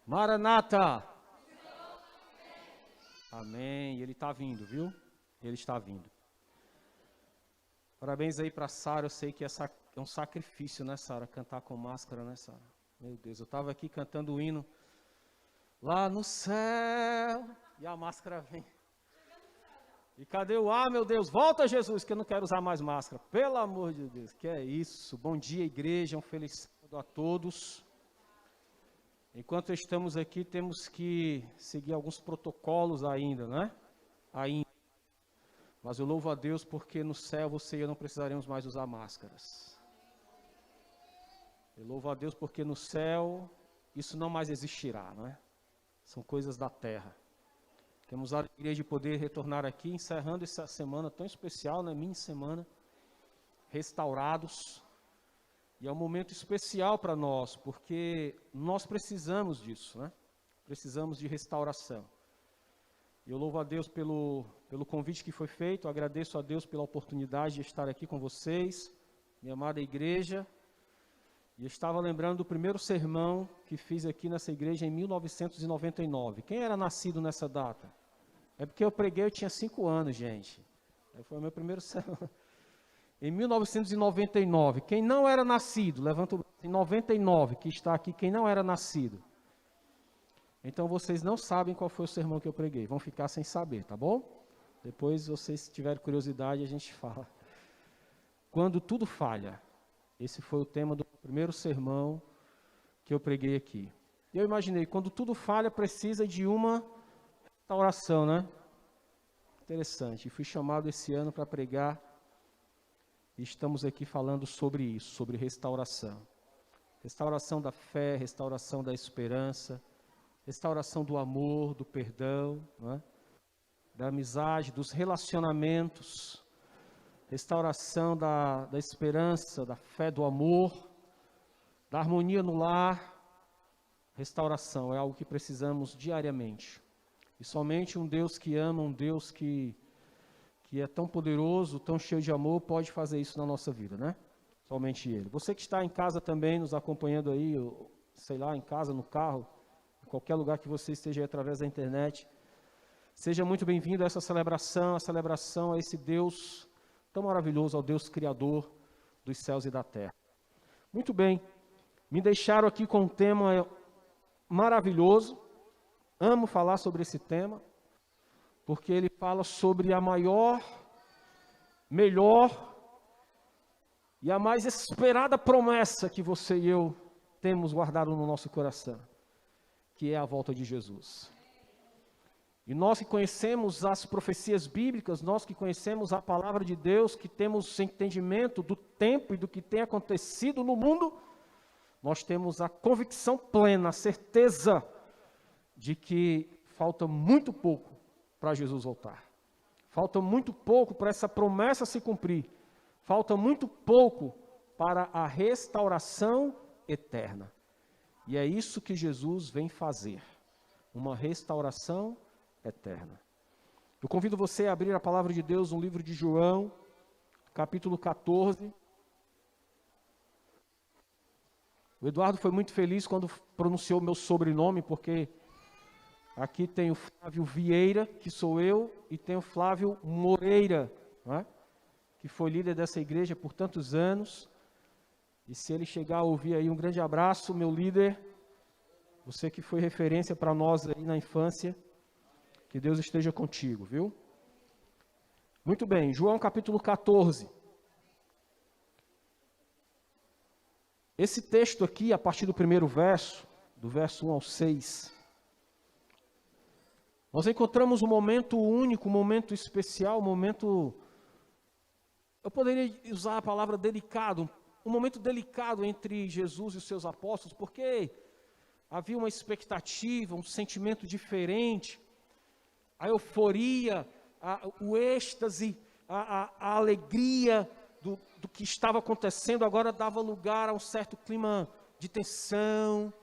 Maranata! Amém. Ele está vindo, viu? Ele está vindo. Parabéns aí para Sara. Eu sei que é um sacrifício, né, Sara? Cantar com máscara, né, Sara? Meu Deus, eu estava aqui cantando o hino lá no céu e a máscara vem. E cadê o ar, meu Deus? Volta, Jesus, que eu não quero usar mais máscara. Pelo amor de Deus, que é isso. Bom dia, igreja. Um feliz sábado a todos. Enquanto estamos aqui, temos que seguir alguns protocolos ainda, né? Mas eu louvo a Deus porque no céu você e eu não precisaremos mais usar máscaras. Eu louvo a Deus porque no céu isso não mais existirá, não é? São coisas da terra. Temos a alegria de poder retornar aqui, encerrando essa semana tão especial, né? Mini semana, restaurados. E é um momento especial para nós, porque nós precisamos disso, né? Precisamos de restauração. Eu louvo a Deus pelo convite que foi feito, agradeço a Deus pela oportunidade de estar aqui com vocês, minha amada igreja. E eu estava lembrando do primeiro sermão que fiz aqui nessa igreja em 1999. Quem era nascido nessa data? É porque eu preguei, eu tinha 5 anos, gente. Foi o meu primeiro sermão. Em 1999, quem não era nascido, levanta o braço. Em 99, que está aqui, quem não era nascido. Então vocês não sabem qual foi o sermão que eu preguei, vão ficar sem saber, tá bom? Depois, vocês se tiverem curiosidade, a gente fala. Quando tudo falha. Esse foi o tema do primeiro sermão que eu preguei aqui. E eu imaginei, quando tudo falha, precisa de uma restauração, né? Interessante. E fui chamado esse ano para pregar. E estamos aqui falando sobre isso, sobre restauração. Restauração da fé, restauração da esperança, restauração do amor, do perdão, né? Da amizade, dos relacionamentos, restauração da esperança, da fé, do amor, da harmonia no lar. Restauração é algo que precisamos diariamente. E somente um Deus que ama, um Deus que é tão poderoso, tão cheio de amor, pode fazer isso na nossa vida, né? Somente Ele. Você que está em casa também, nos acompanhando aí, sei lá, em casa, no carro, em qualquer lugar que você esteja aí através da internet, seja muito bem-vindo a essa celebração, a esse Deus tão maravilhoso, ao Deus Criador dos céus e da terra. Muito bem, me deixaram aqui com um tema maravilhoso, amo falar sobre esse tema, porque ele fala sobre a maior, melhor e a mais esperada promessa que você e eu temos guardado no nosso coração, que é a volta de Jesus. E nós que conhecemos as profecias bíblicas, nós que conhecemos a palavra de Deus, que temos entendimento do tempo e do que tem acontecido no mundo, nós temos a convicção plena, a certeza de que falta muito pouco para Jesus voltar. Falta muito pouco para essa promessa se cumprir. Falta muito pouco para a restauração eterna. E é isso que Jesus vem fazer. Uma restauração eterna. Eu convido você a abrir a palavra de Deus no livro de João, capítulo 14. O Eduardo foi muito feliz quando pronunciou meu sobrenome, porque aqui tem o Flávio Vieira, que sou eu, e tem o Flávio Moreira, né, que foi líder dessa igreja por tantos anos. E se ele chegar a ouvir aí, um grande abraço, meu líder, você que foi referência para nós aí na infância, que Deus esteja contigo, viu? Muito bem, João capítulo 14. Esse texto aqui, a partir do primeiro verso, do verso 1 ao 6, nós encontramos um momento único, um momento especial, um momento, eu poderia usar a palavra delicado, um momento delicado entre Jesus e os seus apóstolos, porque havia uma expectativa, um sentimento diferente, a euforia, o êxtase, a alegria do que estava acontecendo agora dava lugar a um certo clima de tensão,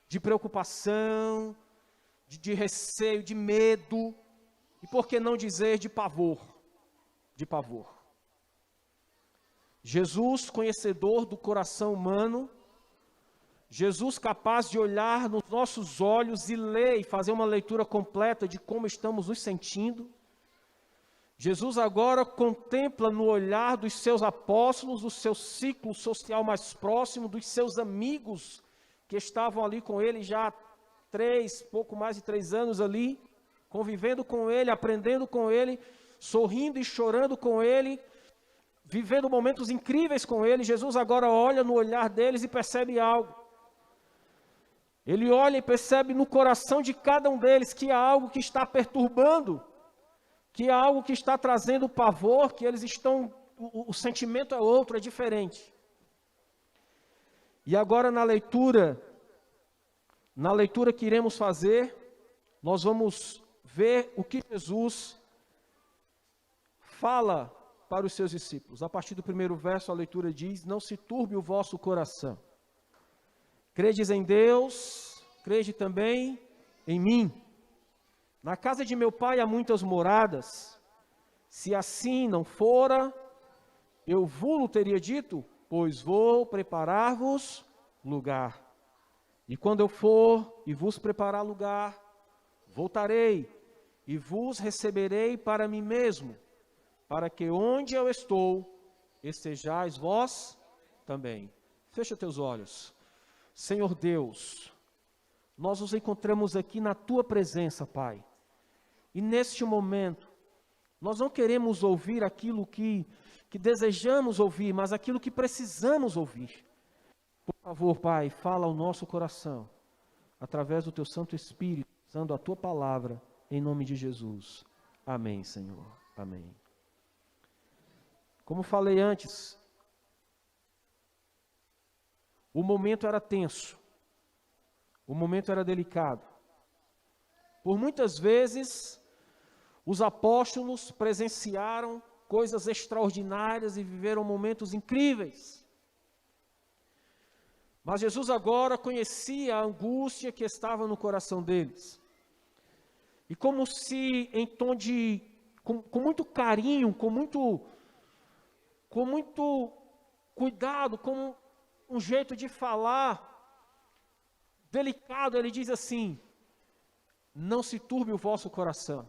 de preocupação, de receio, de medo, e por que não dizer de pavor, Jesus, conhecedor do coração humano, Jesus capaz de olhar nos nossos olhos e ler e fazer uma leitura completa de como estamos nos sentindo. Jesus agora contempla no olhar dos seus apóstolos, do seu ciclo social mais próximo, dos seus amigos que estavam ali com ele já há pouco mais de 3 anos ali, convivendo com ele, aprendendo com ele, sorrindo e chorando com ele, vivendo momentos incríveis com ele. Jesus agora olha no olhar deles e percebe algo. Ele olha e percebe no coração de cada um deles que há algo que está perturbando, que há algo que está trazendo pavor, que eles estão, o sentimento é outro, é diferente. E agora na leitura que iremos fazer, nós vamos ver o que Jesus fala para os seus discípulos. A partir do primeiro verso, a leitura diz: não se turbe o vosso coração. Credes em Deus, crede também em mim. Na casa de meu pai há muitas moradas. Se assim não fora, eu vou-lo teria dito, pois vou preparar-vos lugar. E quando eu for e vos preparar lugar, voltarei e vos receberei para mim mesmo, para que onde eu estou, estejais vós também. Fecha teus olhos. Senhor Deus, nós nos encontramos aqui na Tua presença, Pai. E neste momento, nós não queremos ouvir aquilo que desejamos ouvir, mas aquilo que precisamos ouvir. Por favor, Pai, fala ao nosso coração, através do Teu Santo Espírito, usando a Tua palavra, em nome de Jesus. Amém, Senhor. Amém. Como falei antes, o momento era tenso, o momento era delicado. Por muitas vezes, os apóstolos presenciaram coisas extraordinárias e viveram momentos incríveis. Mas Jesus agora conhecia a angústia que estava no coração deles. E como se em tom de, com muito carinho, com muito cuidado, com um jeito de falar delicado, ele diz assim: não se turbe o vosso coração.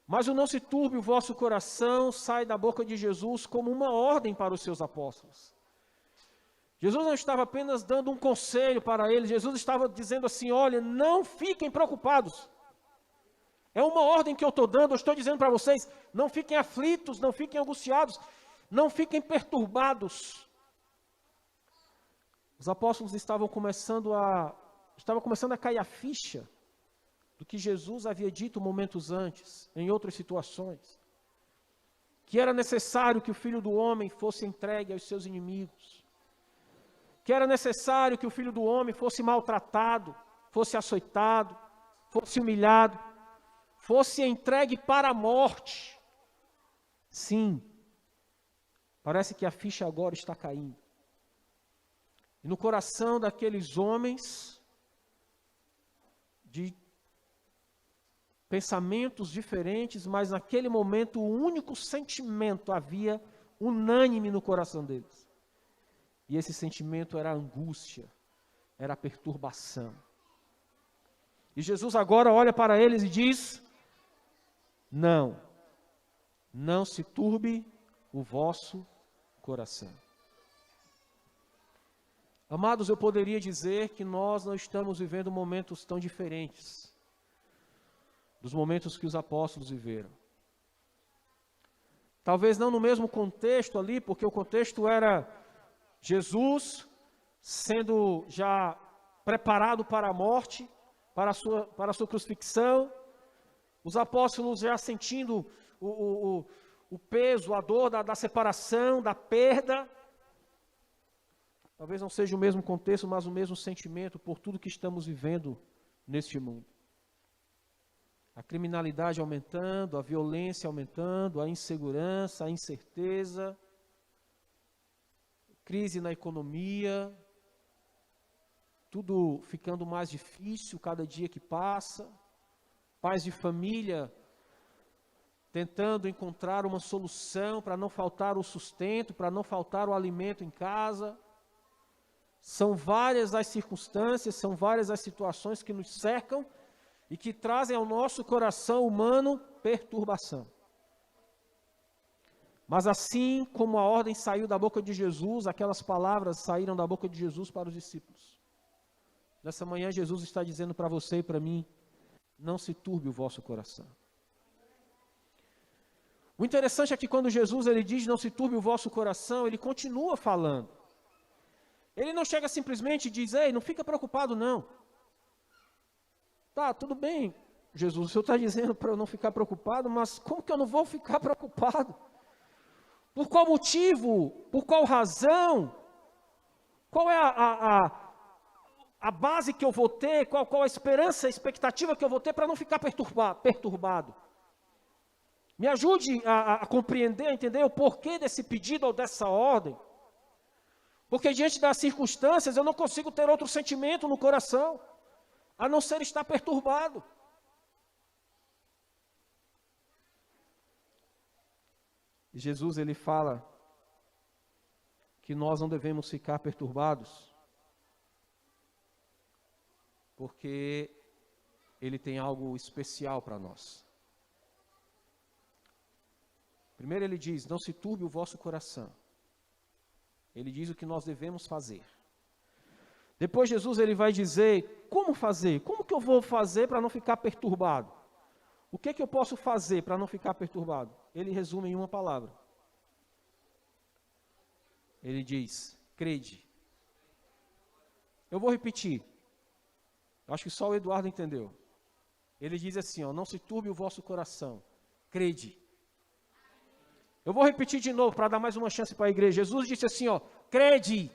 Mas o não se turbe o vosso coração sai da boca de Jesus como uma ordem para os seus apóstolos. Jesus não estava apenas dando um conselho para eles, Jesus estava dizendo assim: olha, não fiquem preocupados. É uma ordem que eu estou dando, eu estou dizendo para vocês: não fiquem aflitos, não fiquem angustiados, não fiquem perturbados. Os apóstolos estavam começando a cair a ficha do que Jesus havia dito momentos antes, em outras situações. Que era necessário que o Filho do Homem fosse entregue aos seus inimigos. Que era necessário que o Filho do Homem fosse maltratado, fosse açoitado, fosse humilhado, fosse entregue para a morte. Sim, parece que a ficha agora está caindo. E no coração daqueles homens, de pensamentos diferentes, mas naquele momento o único sentimento havia unânime no coração deles. E esse sentimento era a angústia, era a perturbação. E Jesus agora olha para eles e diz: não se turbe o vosso coração. Amados, eu poderia dizer que nós não estamos vivendo momentos tão diferentes dos momentos que os apóstolos viveram. Talvez não no mesmo contexto ali, porque o contexto era Jesus sendo já preparado para a morte, para a sua crucifixão, os apóstolos já sentindo o peso, a dor da separação, da perda. Talvez não seja o mesmo contexto, mas o mesmo sentimento por tudo que estamos vivendo neste mundo. A criminalidade aumentando, a violência aumentando, a insegurança, a incerteza, crise na economia, tudo ficando mais difícil cada dia que passa, pais de família tentando encontrar uma solução para não faltar o sustento, para não faltar o alimento em casa, São várias as circunstâncias, são várias as situações que nos cercam e que trazem ao nosso coração humano perturbação. Mas assim como a ordem saiu da boca de Jesus, aquelas palavras saíram da boca de Jesus para os discípulos. Nessa manhã Jesus está dizendo para você e para mim, não se turbe o vosso coração. O interessante é que quando Jesus ele diz não se turbe o vosso coração, ele continua falando. Ele não chega simplesmente e diz, ei, não fica preocupado não. Tá, tudo bem, Jesus, o Senhor está dizendo para eu não ficar preocupado, mas como que eu não vou ficar preocupado? Por qual motivo? Por qual razão? Qual é a base que eu vou ter? Qual a esperança, a expectativa que eu vou ter para não ficar perturbado? Me ajude a compreender, a entender o porquê desse pedido ou dessa ordem. Porque diante das circunstâncias eu não consigo ter outro sentimento no coração, a não ser estar perturbado. E Jesus ele fala que nós não devemos ficar perturbados, porque ele tem algo especial para nós. Primeiro ele diz, não se turbe o vosso coração. Ele diz o que nós devemos fazer. Depois Jesus ele vai dizer, como fazer? Como que eu vou fazer para não ficar perturbado? O que é que eu posso fazer para não ficar perturbado? Ele resume em uma palavra. Ele diz, crede. Eu vou repetir. Acho que só o Eduardo entendeu. Ele diz assim, ó, não se turbe o vosso coração. Crede. Eu vou repetir de novo para dar mais uma chance para a igreja. Jesus disse assim, ó, crede.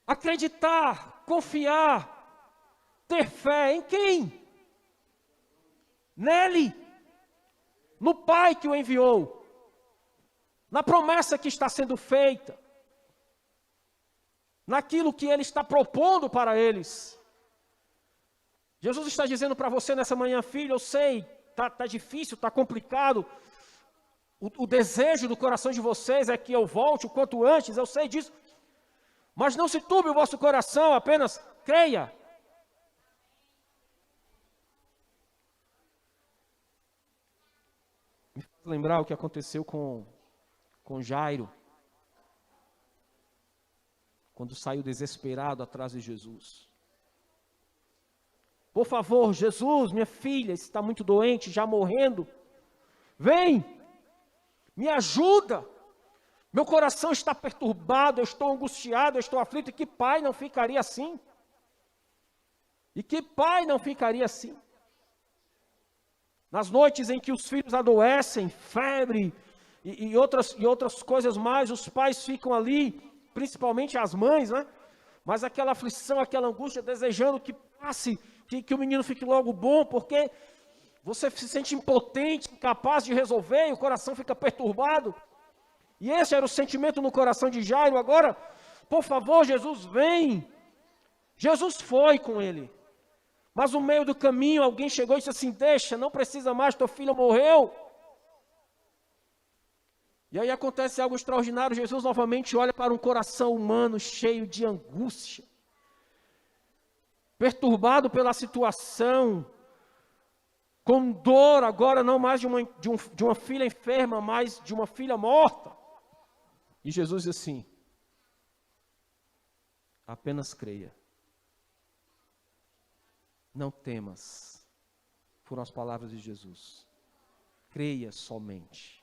Acreditar, confiar, ter fé em quem? Nele, no Pai que o enviou, na promessa que está sendo feita, naquilo que Ele está propondo para eles. Jesus está dizendo para você nessa manhã, filho, eu sei, tá difícil, tá complicado, o desejo do coração de vocês é que eu volte o quanto antes, eu sei disso, mas não se turbe o vosso coração, apenas creia. Me faz lembrar o que aconteceu com Jairo, quando saiu desesperado atrás de Jesus. Por favor, Jesus, minha filha está muito doente, já morrendo. Vem, me ajuda. Meu coração está perturbado, eu estou angustiado, eu estou aflito. E que pai não ficaria assim? E que pai não ficaria assim? Nas noites em que os filhos adoecem, febre e outras coisas mais, os pais ficam ali, principalmente as mães, né? Mas aquela aflição, aquela angústia, desejando que passe, que o menino fique logo bom, porque você se sente impotente, incapaz de resolver, e o coração fica perturbado. E esse era o sentimento no coração de Jairo. Agora, por favor, Jesus, vem. Jesus foi com ele. Mas no meio do caminho, alguém chegou e disse assim, deixa, não precisa mais, teu filho morreu. E aí acontece algo extraordinário, Jesus novamente olha para um coração humano cheio de angústia, perturbado pela situação, com dor agora não mais de uma filha enferma, mas de uma filha morta. E Jesus diz assim, apenas creia. Não temas, foram as palavras de Jesus. Creia somente.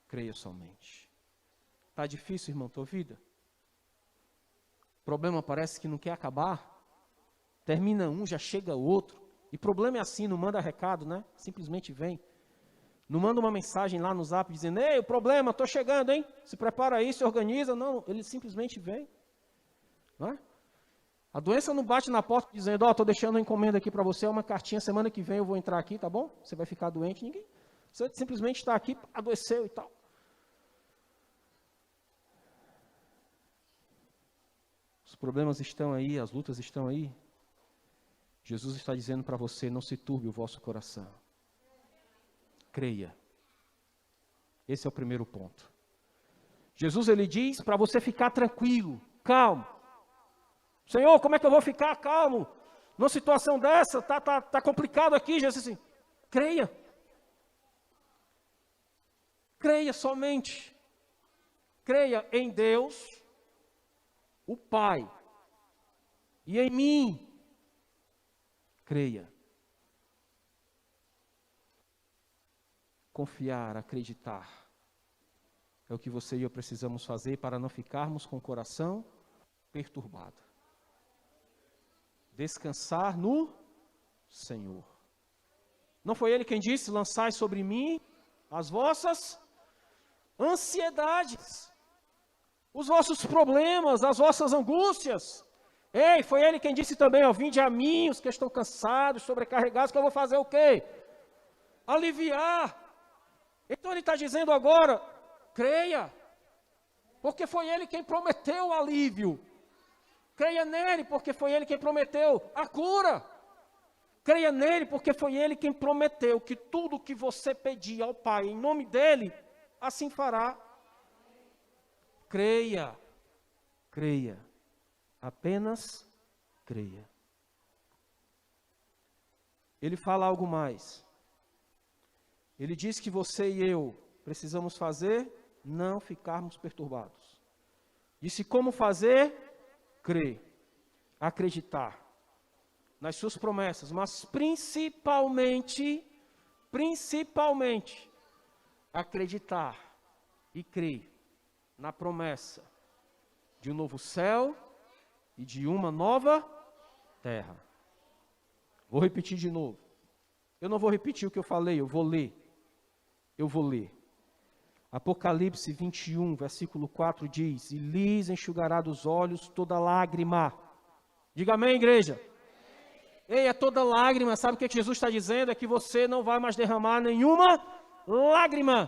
Creia somente. Está difícil, irmão, tua vida? O problema parece que não quer acabar. Termina um, já chega outro. E problema é assim, não manda recado, né? Simplesmente vem. Não manda uma mensagem lá no Zap dizendo, ei, o problema, estou chegando, hein? Se prepara aí, se organiza. Não, ele simplesmente vem. Não é? A doença não bate na porta dizendo, ó, estou deixando uma encomenda aqui para você, uma cartinha, semana que vem eu vou entrar aqui, tá bom? Você vai ficar doente, ninguém. Você simplesmente está aqui, adoeceu e tal. Os problemas estão aí, as lutas estão aí. Jesus está dizendo para você, não se turbe o vosso coração. Creia. Esse é o primeiro ponto. Jesus, ele diz para você ficar tranquilo. calmo. Senhor, como é que eu vou ficar calmo? Numa situação dessa, tá complicado aqui, Jesus, assim, creia. Creia somente. Creia em Deus, o Pai, e em mim. Creia. Confiar, acreditar, é o que você e eu precisamos fazer para não ficarmos com o coração perturbado. Descansar no Senhor. Não foi Ele quem disse, lançai sobre mim as vossas ansiedades, os vossos problemas, as vossas angústias. Ei, foi Ele quem disse também, ó, vinde a mim, os que estão cansados, sobrecarregados, que eu vou fazer o quê? Aliviar. Então Ele está dizendo agora, creia, porque foi Ele quem prometeu o alívio. Creia nele, porque foi Ele quem prometeu a cura. Creia nele, porque foi Ele quem prometeu que tudo que você pedir ao Pai, em nome dEle, assim fará. Creia, creia, apenas creia. Ele fala algo mais. Ele diz que você e eu precisamos fazer, não ficarmos perturbados. Disse como fazer? Crer, acreditar nas suas promessas, mas principalmente, acreditar e crer na promessa de um novo céu e de uma nova terra. Vou repetir de novo. Eu não vou repetir o que eu falei, eu vou ler. Apocalipse 21, versículo 4 diz, e lhes enxugará dos olhos toda lágrima. Diga amém, igreja. Ei, é toda lágrima, sabe o que Jesus está dizendo? É que você não vai mais derramar nenhuma lágrima.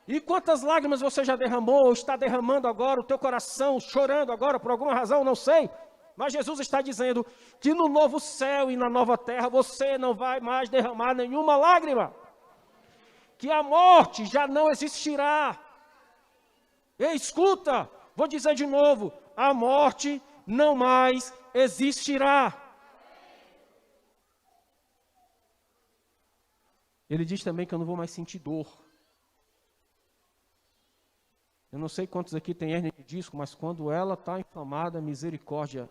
E quantas lágrimas você já derramou, ou está derramando agora, o teu coração chorando agora, por alguma razão, não sei. Mas Jesus está dizendo que no novo céu e na nova terra, você não vai mais derramar nenhuma lágrima. Que a morte já não existirá. Ei, escuta, vou dizer de novo, a morte não mais existirá. Ele diz também que eu não vou mais sentir dor. Eu não sei quantos aqui tem hérnia de disco, mas quando ela está inflamada, misericórdia,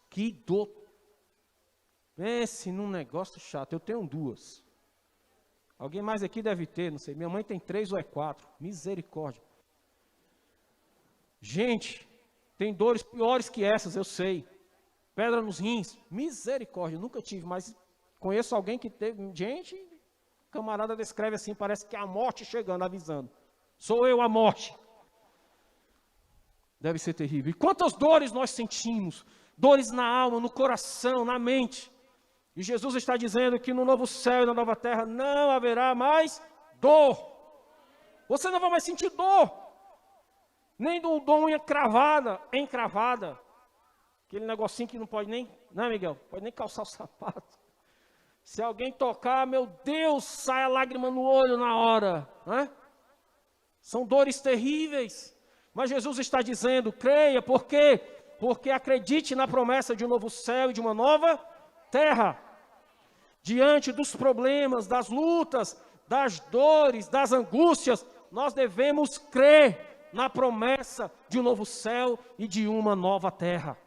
que dor. Pense num negócio chato, eu tenho 2. Alguém mais aqui deve ter, não sei, minha mãe tem 3 ou 4, misericórdia. Gente, tem dores piores que essas, eu sei. Pedra nos rins, misericórdia, eu nunca tive, mas conheço alguém que teve. Gente, camarada descreve assim, parece que é a morte chegando, avisando. Sou eu a morte. Deve ser terrível. E quantas dores nós sentimos? Dores na alma, no coração, na mente. E Jesus está dizendo que no novo céu e na nova terra não haverá mais dor. Você não vai mais sentir dor. Nem do unha encravada. Aquele negocinho que não pode nem, não, Miguel, pode nem calçar o sapato. Se alguém tocar, meu Deus, sai a lágrima no olho na hora. Né? São dores terríveis. Mas Jesus está dizendo, creia, por quê? Porque acredite na promessa de um novo céu e de uma nova terra. Diante dos problemas, das lutas, das dores, das angústias, nós devemos crer na promessa de um novo céu e de uma nova terra.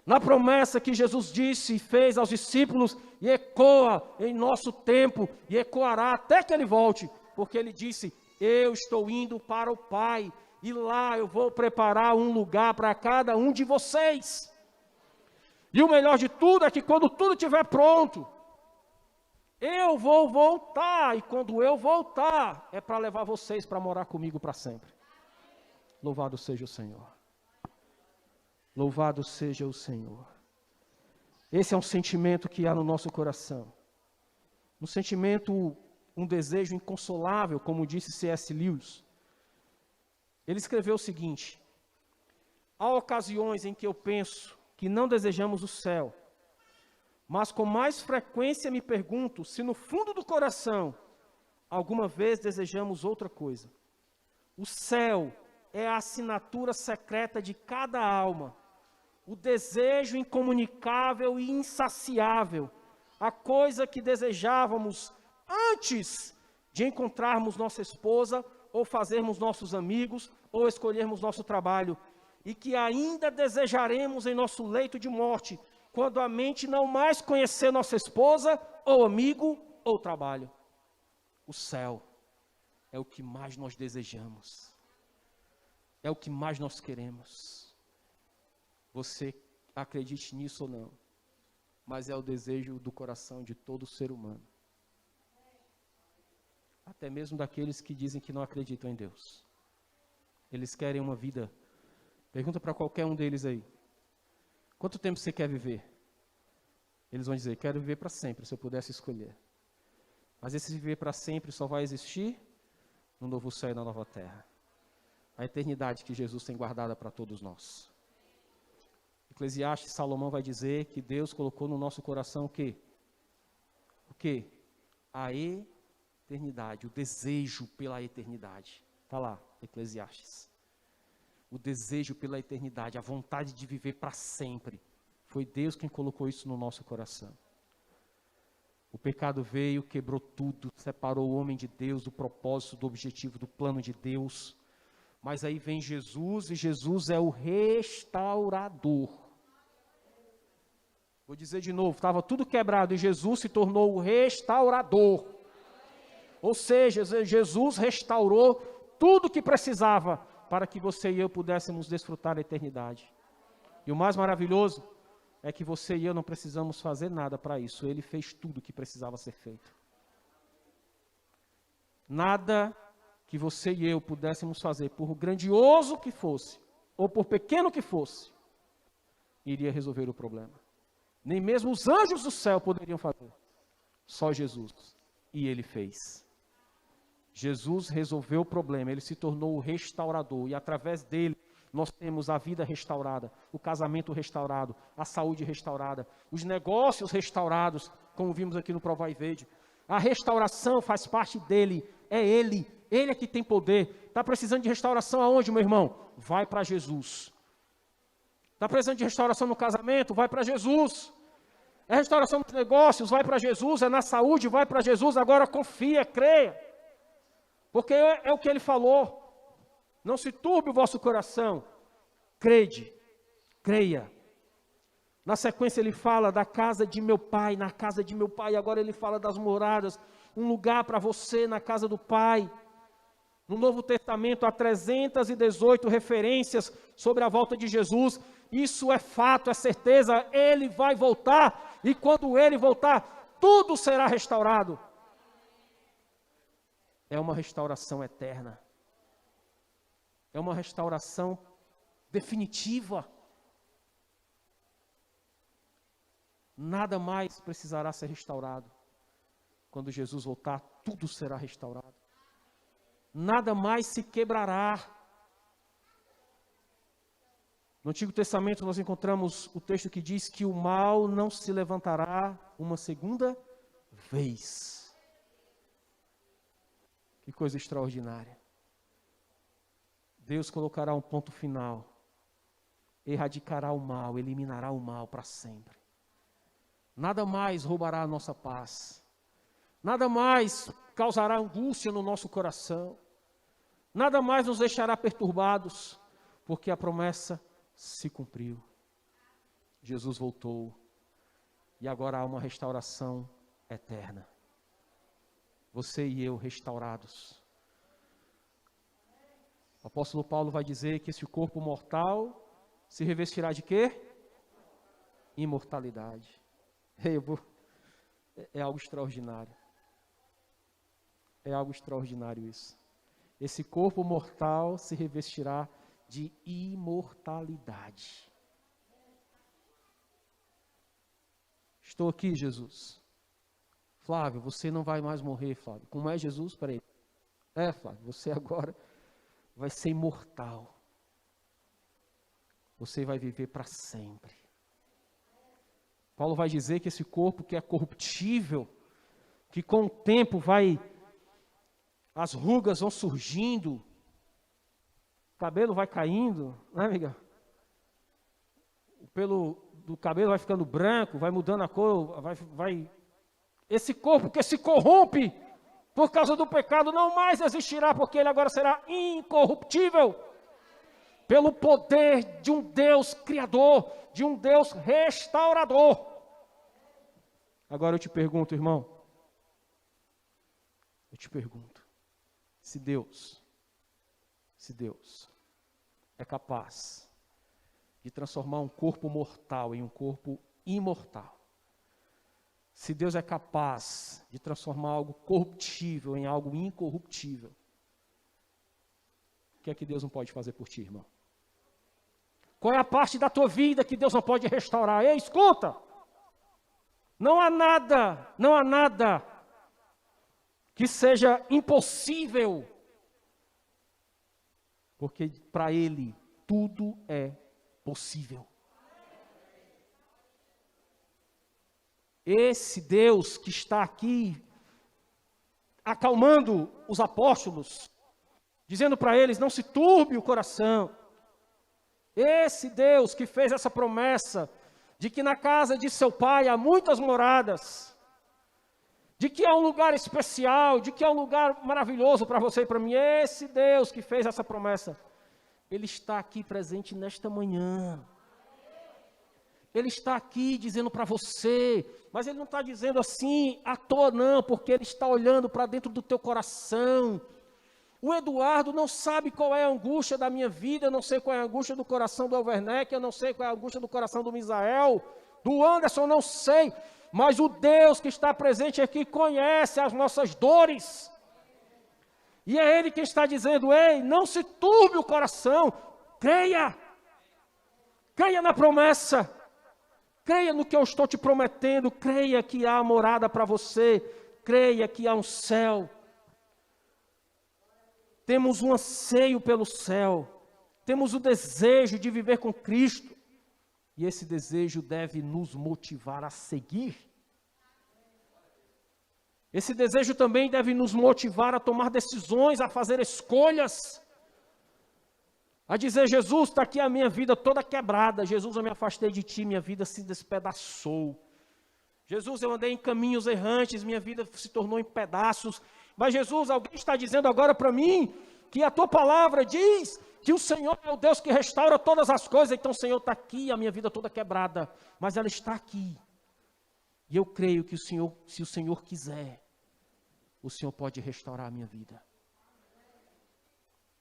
Na promessa que Jesus disse e fez aos discípulos e ecoa em nosso tempo e ecoará até que Ele volte, porque Ele disse, eu estou indo para o Pai e lá eu vou preparar um lugar para cada um de vocês. E o melhor de tudo é que quando tudo estiver pronto, eu vou voltar, e quando eu voltar, é para levar vocês para morar comigo para sempre. Louvado seja o Senhor. Louvado seja o Senhor. Esse é um sentimento que há no nosso coração. Um sentimento, um desejo inconsolável, como disse C.S. Lewis. Ele escreveu o seguinte: há ocasiões em que eu penso que não desejamos o céu, mas com mais frequência me pergunto se no fundo do coração alguma vez desejamos outra coisa. O céu é a assinatura secreta de cada alma, o desejo incomunicável e insaciável, a coisa que desejávamos antes de encontrarmos nossa esposa, ou fazermos nossos amigos, ou escolhermos nosso trabalho, e que ainda desejaremos em nosso leito de morte, quando a mente não mais conhecer nossa esposa, ou amigo, ou trabalho. O céu é o que mais nós desejamos, é o que mais nós queremos. Você acredite nisso ou não, mas é o desejo do coração de todo ser humano. Até mesmo daqueles que dizem que não acreditam em Deus. Eles querem uma vida. Pergunta para qualquer um deles aí: quanto tempo você quer viver? Eles vão dizer: quero viver para sempre, se eu pudesse escolher. Mas esse viver para sempre só vai existir no novo céu e na nova terra. A eternidade que Jesus tem guardada para todos nós. Eclesiastes, Salomão vai dizer que Deus colocou no nosso coração o quê? O quê? A eternidade, o desejo pela eternidade. Está lá, Eclesiastes. O desejo pela eternidade, a vontade de viver para sempre. Foi Deus quem colocou isso no nosso coração. O pecado veio, quebrou tudo, separou o homem de Deus, do propósito, do objetivo, do plano de Deus. Mas aí vem Jesus, e Jesus é o restaurador. Vou dizer de novo, estava tudo quebrado, e Jesus se tornou o restaurador. Ou seja, Jesus restaurou tudo que precisava para que você e eu pudéssemos desfrutar a eternidade. E o mais maravilhoso é que você e eu não precisamos fazer nada para isso. Ele fez tudo o que precisava ser feito. Nada que você e eu pudéssemos fazer, por grandioso que fosse, ou por pequeno que fosse, iria resolver o problema. Nem mesmo os anjos do céu poderiam fazer. Só Jesus. E Ele fez. Jesus resolveu o problema, Ele se tornou o restaurador, e através dele nós temos a vida restaurada, o casamento restaurado, a saúde restaurada, os negócios restaurados, como vimos aqui no Provai Verde. A restauração faz parte dele, é Ele é que tem poder. Está precisando de restauração aonde, meu irmão? Vai para Jesus. Está precisando de restauração no casamento? Vai para Jesus. É restauração nos negócios? Vai para Jesus. É na saúde? Vai para Jesus. Agora confia, creia. Porque é o que Ele falou. Não se turbe o vosso coração. Crede, creia. Na sequência Ele fala da casa de meu Pai, na casa de meu Pai. Agora Ele fala das moradas, um lugar para você na casa do Pai. No Novo Testamento há 318 referências sobre a volta de Jesus. Isso é fato, é certeza. Ele vai voltar, e quando Ele voltar, tudo será restaurado. É uma restauração eterna. É uma restauração definitiva. Nada mais precisará ser restaurado. Quando Jesus voltar, tudo será restaurado. Nada mais se quebrará. No Antigo Testamento nós encontramos o texto que diz que o mal não se levantará uma segunda vez. Que coisa extraordinária. Deus colocará um ponto final, erradicará o mal, eliminará o mal para sempre. Nada mais roubará a nossa paz. Nada mais causará angústia no nosso coração. Nada mais nos deixará perturbados, porque a promessa se cumpriu. Jesus voltou, e agora há uma restauração eterna. Você e eu restaurados. O apóstolo Paulo vai dizer que esse corpo mortal se revestirá de quê? Imortalidade. É algo extraordinário. É algo extraordinário isso. Esse corpo mortal se revestirá de imortalidade. Estou aqui, Jesus. Flávio, você não vai mais morrer, Flávio. Como é Jesus? Peraí. Flávio, você agora vai ser imortal. Você vai viver para sempre. Paulo vai dizer que esse corpo que é corruptível, que com o tempo as rugas vão surgindo, cabelo vai caindo, né, amiga? O pelo do cabelo vai ficando branco, vai mudando a cor, vai... Esse corpo que se corrompe por causa do pecado não mais existirá, porque ele agora será incorruptível. Pelo poder de um Deus criador, de um Deus restaurador. Agora eu te pergunto, irmão. Eu te pergunto. Se Deus é capaz de transformar um corpo mortal em um corpo imortal. Se Deus é capaz de transformar algo corruptível em algo incorruptível, o que é que Deus não pode fazer por ti, irmão? Qual é a parte da tua vida que Deus não pode restaurar? Ei, escuta! Não há nada que seja impossível, porque para Ele tudo é possível. Esse Deus que está aqui acalmando os apóstolos, dizendo para eles, não se turbe o coração. Esse Deus que fez essa promessa de que na casa de seu pai há muitas moradas, de que há um lugar especial, de que há um lugar maravilhoso para você e para mim. Esse Deus que fez essa promessa, Ele está aqui presente nesta manhã. Ele está aqui dizendo para você, mas Ele não está dizendo assim à toa não, porque Ele está olhando para dentro do teu coração. O Eduardo não sabe qual é a angústia da minha vida, eu não sei qual é a angústia do coração do Alvernec, eu não sei qual é a angústia do coração do Misael, do Anderson, eu não sei, mas o Deus que está presente aqui conhece as nossas dores. E é Ele quem está dizendo, ei, não se turbe o coração, creia na promessa. Creia no que eu estou te prometendo, creia que há morada para você, creia que há um céu. Temos um anseio pelo céu, temos o desejo de viver com Cristo, e esse desejo deve nos motivar a seguir. Esse desejo também deve nos motivar a tomar decisões, a fazer escolhas. A dizer, Jesus, está aqui a minha vida toda quebrada. Jesus, eu me afastei de ti, minha vida se despedaçou. Jesus, eu andei em caminhos errantes, minha vida se tornou em pedaços. Mas Jesus, alguém está dizendo agora para mim, que a tua palavra diz que o Senhor é o Deus que restaura todas as coisas. Então o Senhor está aqui, a minha vida toda quebrada, mas ela está aqui. E eu creio que o Senhor, se o Senhor quiser, o Senhor pode restaurar a minha vida.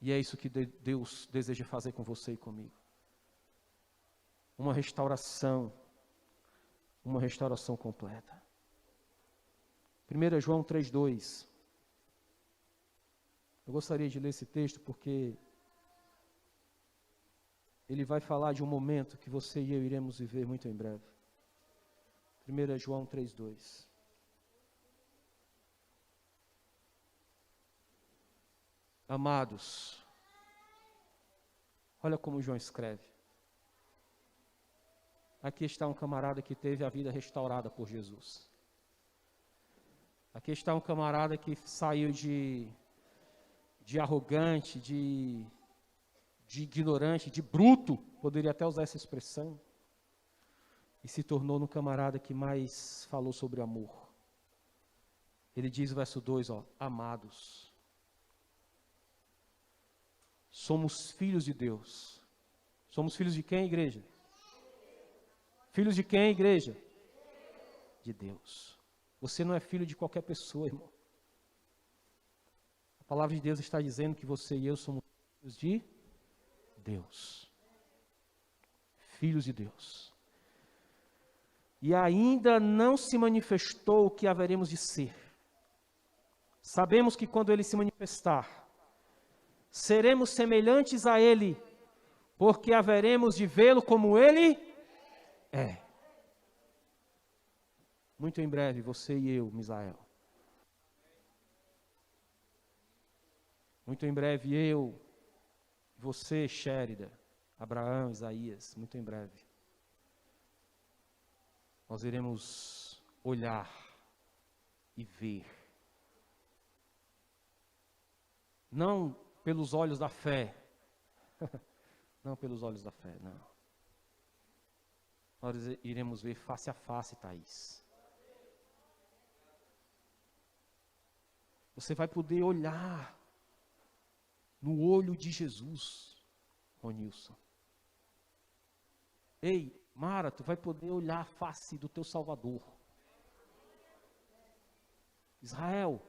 E é isso que Deus deseja fazer com você e comigo. Uma restauração completa. 1 João 3,2. Eu gostaria de ler esse texto porque ele vai falar de um momento que você e eu iremos viver muito em breve. 1 João 3,2. Amados, olha como João escreve. Aqui está um camarada que teve a vida restaurada por Jesus. Aqui está um camarada que saiu de arrogante, de ignorante, de bruto, poderia até usar essa expressão, e se tornou no camarada que mais falou sobre amor. Ele diz, verso 2, amados, somos filhos de Deus. Somos filhos de quem, igreja? Filhos de quem, igreja? De Deus. Você não é filho de qualquer pessoa, irmão. A palavra de Deus está dizendo que você e eu somos filhos de Deus. Filhos de Deus. E ainda não se manifestou o que haveremos de ser. Sabemos que quando Ele se manifestar, seremos semelhantes a Ele, porque haveremos de vê-lo como Ele é. Muito em breve, você e eu, Misael. Muito em breve, eu, você, Shérida, Abraão, Isaías, muito em breve. Nós iremos olhar e ver. Não pelos olhos da fé, Não pelos olhos da fé, não. Nós iremos ver face a face, Thaís. Você vai poder olhar no olho de Jesus, Ronilson. Ei, Mara, tu vai poder olhar a face do teu Salvador. Israel,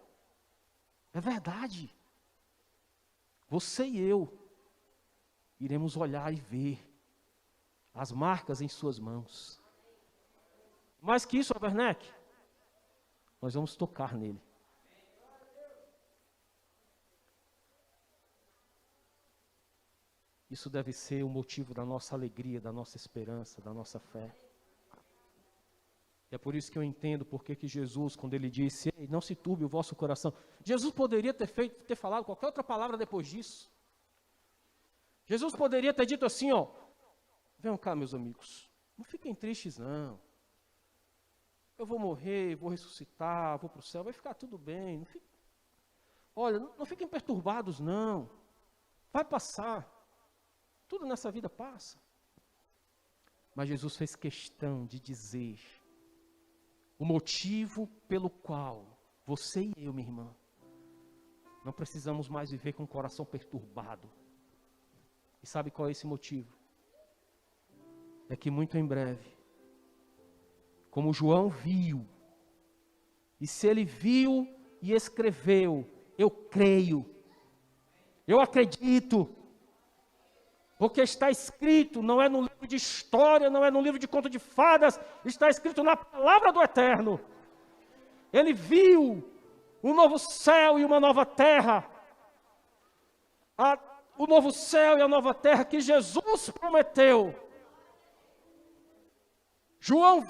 é verdade. Você e eu iremos olhar e ver as marcas em suas mãos. Mais que isso, Werneck, nós vamos tocar nele. Isso deve ser o motivo da nossa alegria, da nossa esperança, da nossa fé. E é por isso que eu entendo porque que Jesus, quando ele disse, ei, não se turbe o vosso coração, Jesus poderia ter falado qualquer outra palavra depois disso. Jesus poderia ter dito assim, ó, venham cá, meus amigos, não fiquem tristes não. Eu vou morrer, vou ressuscitar, vou para o céu, vai ficar tudo bem. Olha, não fiquem perturbados não, vai passar. Tudo nessa vida passa. Mas Jesus fez questão de dizer o motivo pelo qual você e eu, minha irmã, não precisamos mais viver com o coração perturbado. E sabe qual é esse motivo? É que muito em breve, como João viu, e se ele viu e escreveu, eu creio, eu acredito, porque está escrito, não é no livro de história, não é no livro de conto de fadas, está escrito na palavra do Eterno. Ele viu um novo céu e uma nova terra. O novo céu e a nova terra que Jesus prometeu. João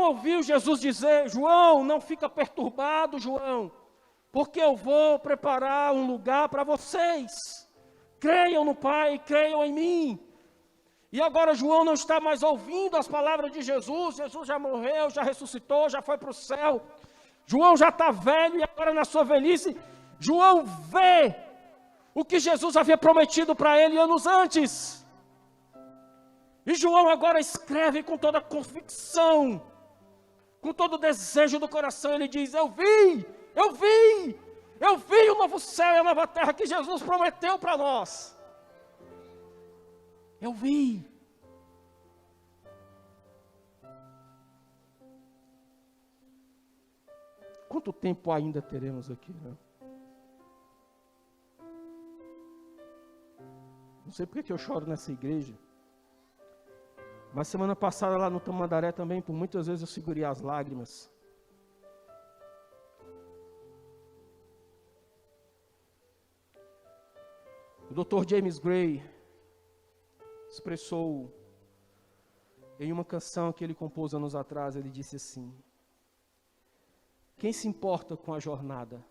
ouviu Jesus dizer, João, não fica perturbado, João. Porque eu vou preparar um lugar para vocês. Creiam no Pai, creiam em mim. E agora João não está mais ouvindo as palavras de Jesus. Jesus já morreu, já ressuscitou, já foi para o céu. João já está velho e agora na sua velhice, João vê o que Jesus havia prometido para ele anos antes. E João agora escreve com toda a convicção, com todo o desejo do coração. Ele diz, eu vi o novo céu e a nova terra que Jesus prometeu para nós. Eu vi. Quanto tempo ainda teremos aqui, né? Não sei porque que eu choro nessa igreja. Mas semana passada lá no Tamandaré também, por muitas vezes eu segurei as lágrimas. O Dr. James Gray expressou em uma canção que ele compôs anos atrás, ele disse assim: quem se importa com a jornada,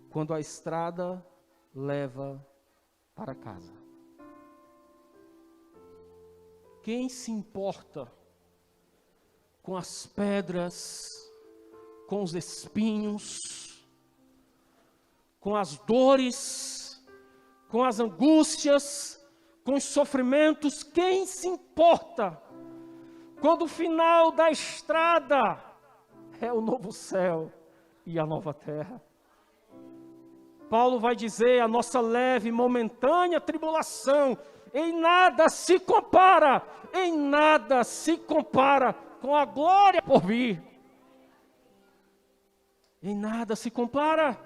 quando a estrada leva para casa? Quem se importa com as pedras, com os espinhos, com as dores, com as angústias, com os sofrimentos? Quem se importa quando o final da estrada é o novo céu e a nova terra? Paulo vai dizer, a nossa leve e momentânea tribulação em nada se compara com a glória por vir. Em nada se compara.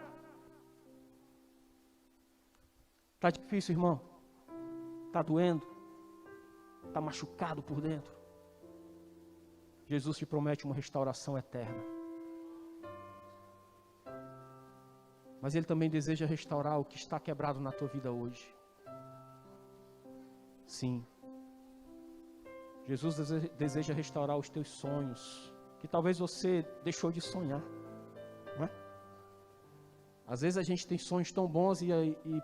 Está difícil, irmão? Está doendo? Está machucado por dentro? Jesus te promete uma restauração eterna. Mas Ele também deseja restaurar o que está quebrado na tua vida hoje. Sim. Jesus deseja restaurar os teus sonhos, que talvez você deixou de sonhar. Não é? Às vezes a gente tem sonhos tão bons e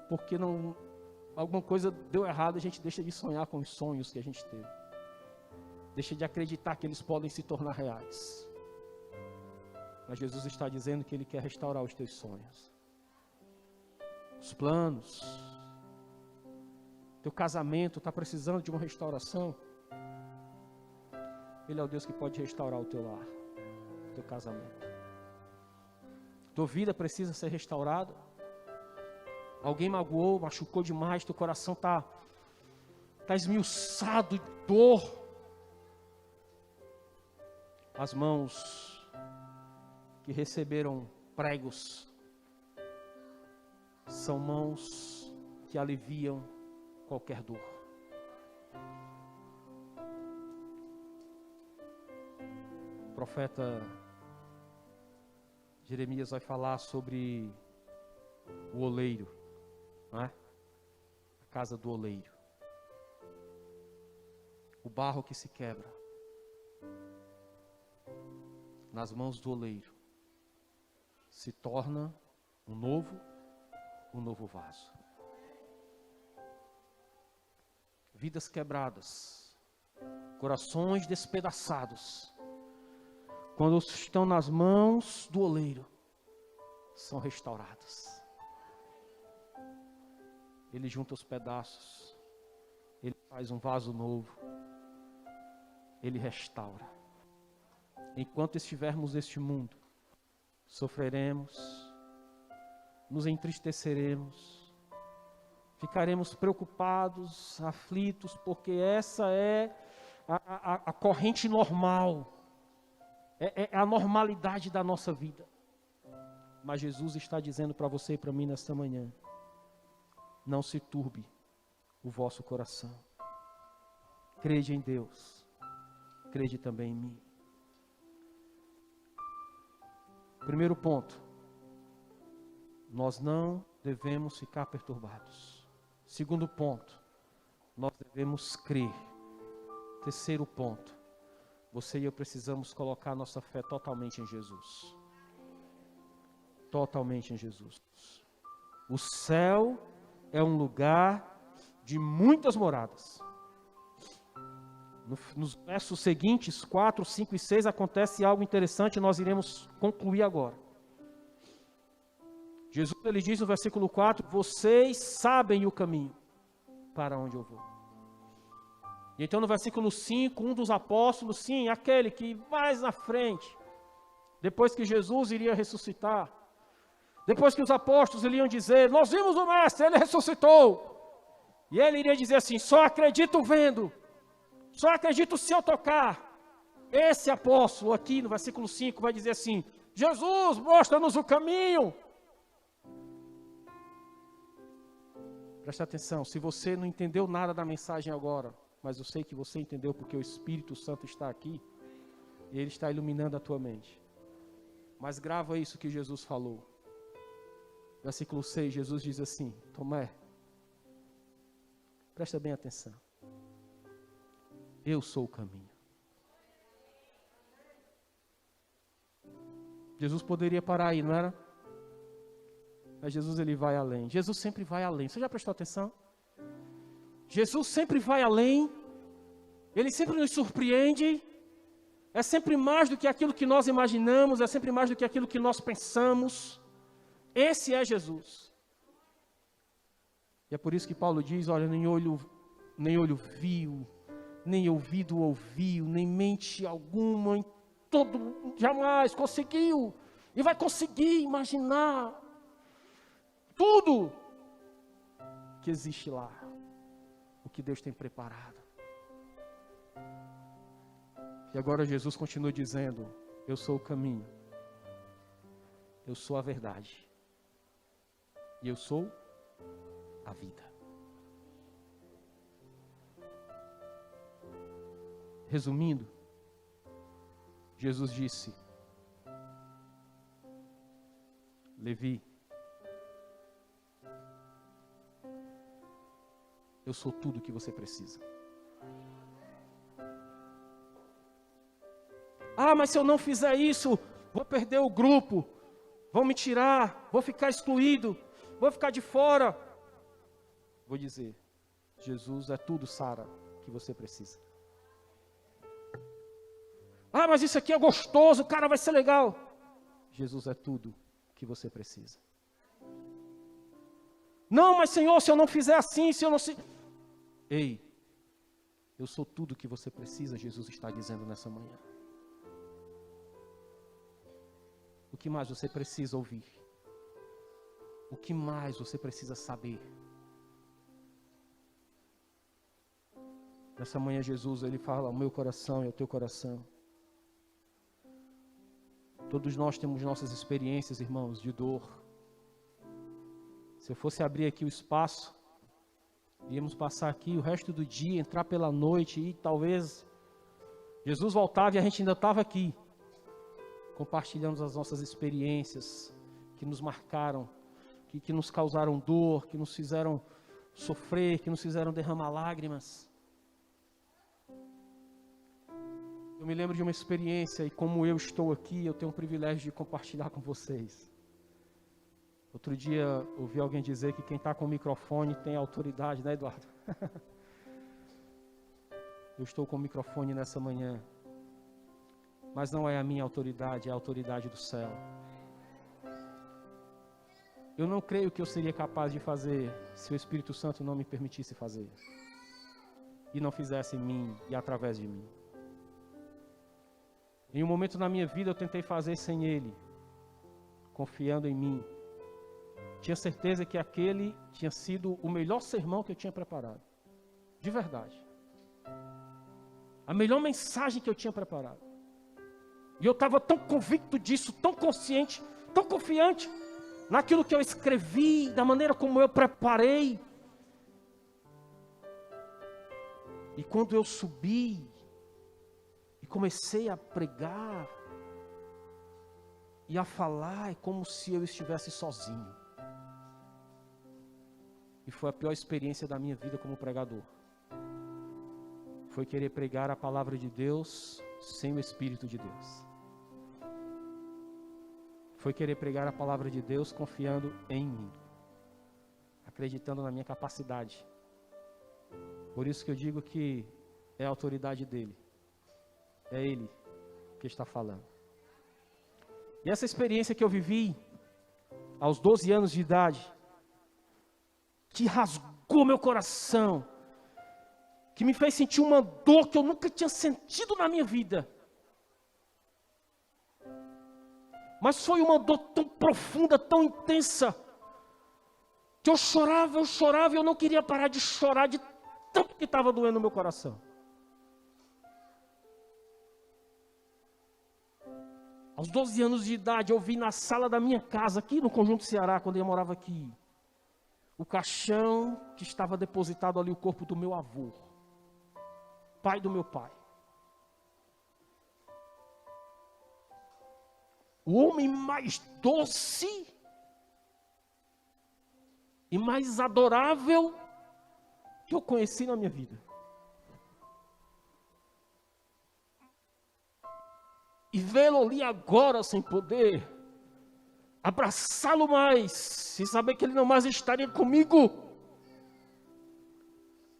porque não, alguma coisa deu errado, a gente deixa de sonhar com os sonhos que a gente teve. Deixa de acreditar que eles podem se tornar reais. Mas Jesus está dizendo que Ele quer restaurar os teus sonhos. os planos. Teu casamento está precisando de uma restauração. Ele é o Deus que pode restaurar o teu lar, o teu casamento. Tua vida precisa ser restaurada. Alguém magoou, machucou demais, teu coração está esmiuçado de dor. As mãos que receberam pregos são mãos que aliviam qualquer dor. O profeta Jeremias vai falar sobre o oleiro, não é? A casa do oleiro. O barro que se quebra nas mãos do oleiro se torna um novo vaso. Vidas quebradas, corações despedaçados, quando estão nas mãos do oleiro, são restaurados. Ele junta os pedaços, ele faz um vaso novo, ele restaura. Enquanto estivermos neste mundo, sofreremos, nos entristeceremos, ficaremos preocupados, aflitos, porque essa é a corrente normal, é a normalidade da nossa vida. Mas Jesus está dizendo para você e para mim nesta manhã: não se turbe o vosso coração. Crede em Deus, crede também em mim. Primeiro ponto, nós não devemos ficar perturbados. Segundo ponto, nós devemos crer. Terceiro ponto, você e eu precisamos colocar nossa fé totalmente em Jesus. Totalmente em Jesus. O céu é um lugar de muitas moradas. Nos versos seguintes, 4, 5 e 6, acontece algo interessante, nós iremos concluir agora. Jesus, ele diz no versículo 4, vocês sabem o caminho para onde eu vou. E então no versículo 5, um dos apóstolos, sim, aquele que mais na frente, depois que Jesus iria ressuscitar, depois que os apóstolos iriam dizer, nós vimos o Mestre, ele ressuscitou. E ele iria dizer assim, só acredito vendo, só acredito se eu tocar. Esse apóstolo aqui no versículo 5 vai dizer assim, Jesus, mostra-nos o caminho. Preste atenção, se você não entendeu nada da mensagem agora, mas eu sei que você entendeu porque o Espírito Santo está aqui, e ele está iluminando a tua mente. Mas grava isso que Jesus falou. Versículo 6, Jesus diz assim, Tomé, presta bem atenção. Eu sou o caminho. Jesus poderia parar aí, não era? Mas Jesus, ele vai além. Jesus sempre vai além. Você já prestou atenção? Jesus sempre vai além. Ele sempre nos surpreende. É sempre mais do que aquilo que nós imaginamos. É sempre mais do que aquilo que nós pensamos. Esse é Jesus. E é por isso que Paulo diz, olha, nem olho viu, nem ouvido ouviu, nem mente alguma, em todo, jamais conseguiu. E vai conseguir imaginar tudo que existe lá, o que Deus tem preparado. E agora Jesus continua dizendo, eu sou o caminho, eu sou a verdade, e eu sou a vida. Resumindo, Jesus disse, Levi, eu sou tudo o que você precisa. Ah, mas se eu não fizer isso, vou perder o grupo, vão me tirar, vou ficar excluído, vou ficar de fora. Vou dizer, Jesus é tudo, Sara, que você precisa. Ah, mas isso aqui é gostoso, cara, vai ser legal. Jesus é tudo que você precisa. Não, mas Senhor, se eu não fizer assim, se eu não se... Ei, eu sou tudo o que você precisa, Jesus está dizendo nessa manhã. O que mais você precisa ouvir? O que mais você precisa saber? Nessa manhã Jesus, Ele fala ao meu coração e ao teu coração. Todos nós temos nossas experiências, irmãos, de dor. Se eu fosse abrir aqui o espaço, íamos passar aqui o resto do dia, entrar pela noite e talvez Jesus voltava e a gente ainda estava aqui, compartilhando as nossas experiências que nos marcaram, que nos causaram dor, que nos fizeram sofrer, que nos fizeram derramar lágrimas. Eu me lembro de uma experiência e como eu estou aqui, eu tenho o privilégio de compartilhar com vocês. Outro dia, ouvi alguém dizer que quem está com o microfone tem autoridade, né, Eduardo? Eu estou com o microfone nessa manhã. Mas não é a minha autoridade, é a autoridade do céu. Eu não creio que eu seria capaz de fazer se o Espírito Santo não me permitisse fazer. E não fizesse em mim e através de mim. Em um momento na minha vida eu tentei fazer sem Ele, confiando em mim. Tinha certeza que aquele tinha sido o melhor sermão que eu tinha preparado. De verdade. A melhor mensagem que eu tinha preparado. E eu estava tão convicto disso, tão consciente, tão confiante naquilo que eu escrevi, da maneira como eu preparei. E quando eu subi e comecei a pregar e a falar, é como se eu estivesse sozinho. E foi a pior experiência da minha vida como pregador. Foi querer pregar a palavra de Deus sem o Espírito de Deus. Foi querer pregar a palavra de Deus confiando em mim, acreditando na minha capacidade. Por isso que eu digo que é a autoridade dele. É ele que está falando. E essa experiência que eu vivi aos 12 anos de idade, que rasgou meu coração, que me fez sentir uma dor que eu nunca tinha sentido na minha vida. Mas foi uma dor tão profunda, tão intensa, que eu chorava e eu não queria parar de chorar de tanto que estava doendo no meu coração. Aos 12 anos de idade, eu vi na sala da minha casa, aqui no Conjunto Ceará, quando eu morava aqui, o caixão que estava depositado ali, o corpo do meu avô, pai do meu pai. O homem mais doce e mais adorável que eu conheci na minha vida. E vê-lo ali agora sem poder abraçá-lo mais, sem saber que ele não mais estaria comigo,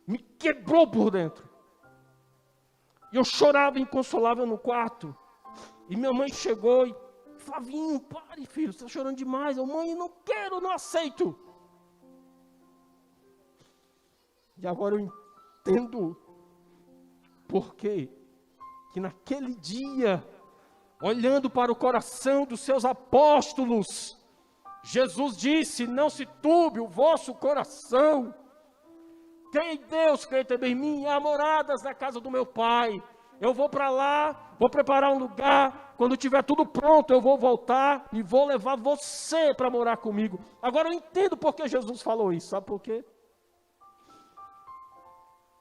me quebrou por dentro. E eu chorava inconsolável no quarto. E minha mãe chegou e: Flavinho, pare, filho, você está chorando demais. Eu: mãe, não quero, não aceito. E agora eu entendo por quê que naquele dia, olhando para o coração dos seus apóstolos, Jesus disse: não se turbe o vosso coração. Crê em Deus, crê também em mim. Há moradas na casa do meu Pai. Eu vou para lá, vou preparar um lugar. Quando tiver tudo pronto, eu vou voltar e vou levar você para morar comigo. Agora eu entendo por que Jesus falou isso. Sabe por quê?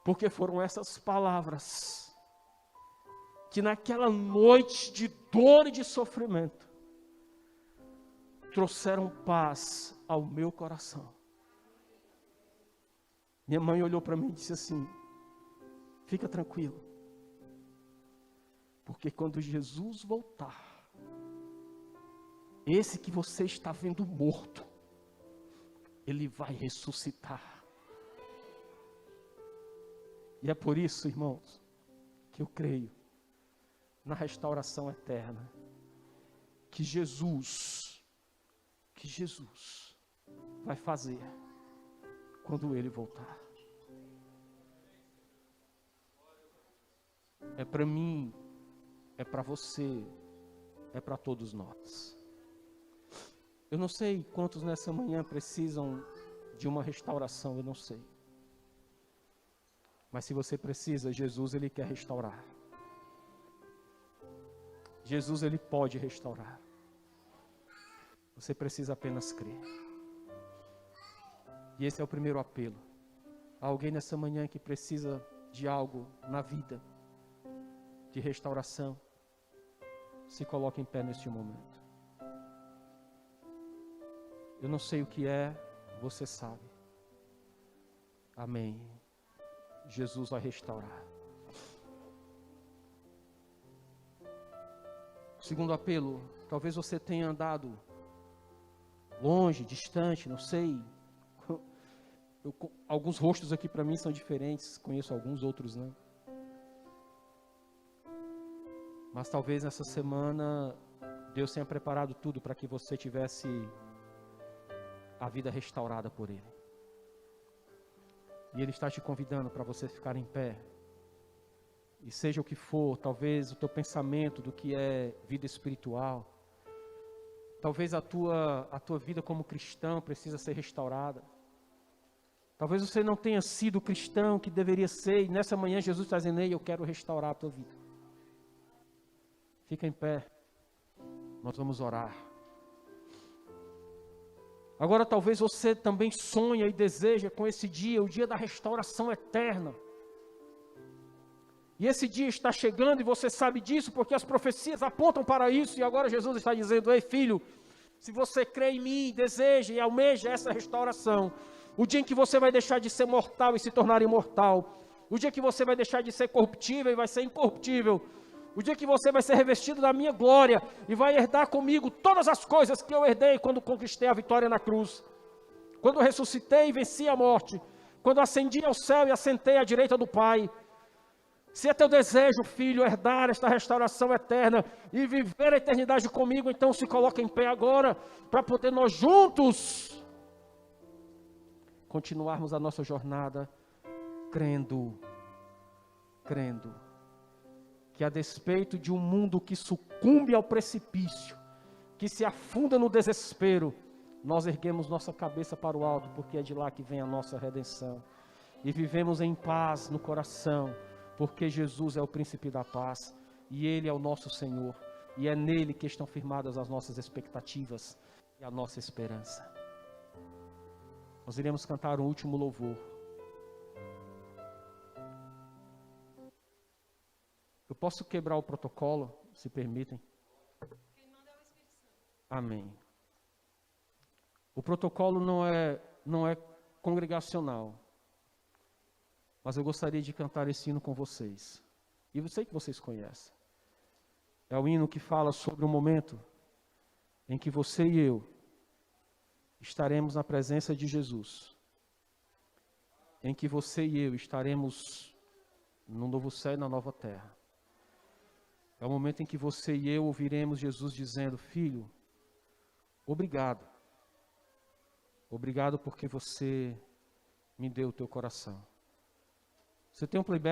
Porque foram essas palavras que naquela noite de dor e de sofrimento trouxeram paz ao meu coração. Minha mãe olhou para mim e disse assim: fica tranquilo, porque quando Jesus voltar, esse que você está vendo morto, ele vai ressuscitar. E é por isso, irmãos, que eu creio na restauração eterna, que Jesus vai fazer quando Ele voltar. É para mim, é para você, é para todos nós. Eu não sei quantos nessa manhã precisam de uma restauração, eu não sei. Mas se você precisa, Jesus, Ele quer restaurar. Jesus, Ele pode restaurar. Você precisa apenas crer. E esse é o primeiro apelo. Há alguém nessa manhã que precisa de algo na vida, de restauração. Se coloque em pé neste momento. Eu não sei o que é, você sabe. Amém. Jesus vai restaurar. Segundo apelo, talvez você tenha andado longe, distante, não sei. Alguns rostos aqui para mim são diferentes, conheço alguns, outros não. Mas talvez nessa semana Deus tenha preparado tudo para que você tivesse a vida restaurada por Ele. E Ele está te convidando para você ficar em pé. E seja o que for, talvez o teu pensamento do que é vida espiritual, talvez a tua vida como cristão precisa ser restaurada. Talvez você não tenha sido o cristão que deveria ser, e nessa manhã Jesus está dizendo: ei, eu quero restaurar a tua vida. Fica em pé, nós vamos orar. Agora talvez você também sonha e deseja com esse dia, o dia da restauração eterna. E esse dia está chegando e você sabe disso porque as profecias apontam para isso. E agora Jesus está dizendo: ei filho, se você crê em mim, deseja e almeja essa restauração, o dia em que você vai deixar de ser mortal e se tornar imortal, o dia que você vai deixar de ser corruptível e vai ser incorruptível, o dia que você vai ser revestido da minha glória e vai herdar comigo todas as coisas que eu herdei quando conquistei a vitória na cruz, quando ressuscitei e venci a morte, quando ascendi ao céu e assentei à direita do Pai. Se é teu desejo, filho, herdar esta restauração eterna e viver a eternidade comigo, então se coloca em pé agora, para poder nós juntos continuarmos a nossa jornada, crendo, que a despeito de um mundo que sucumbe ao precipício, que se afunda no desespero, nós erguemos nossa cabeça para o alto, porque é de lá que vem a nossa redenção, e vivemos em paz no coração, porque Jesus é o príncipe da paz, e Ele é o nosso Senhor, e é nele que estão firmadas as nossas expectativas e a nossa esperança. Nós iremos cantar um último louvor. Eu posso quebrar o protocolo, se permitem? Quem manda é o Espírito Santo. Amém. O protocolo não é congregacional. Mas eu gostaria de cantar esse hino com vocês. E eu sei que vocês conhecem. É o hino que fala sobre o momento em que você e eu estaremos na presença de Jesus. Em que você e eu estaremos no novo céu e na nova terra. É o momento em que você e eu ouviremos Jesus dizendo: filho, obrigado. Obrigado porque você me deu o teu coração. Você tem um playback?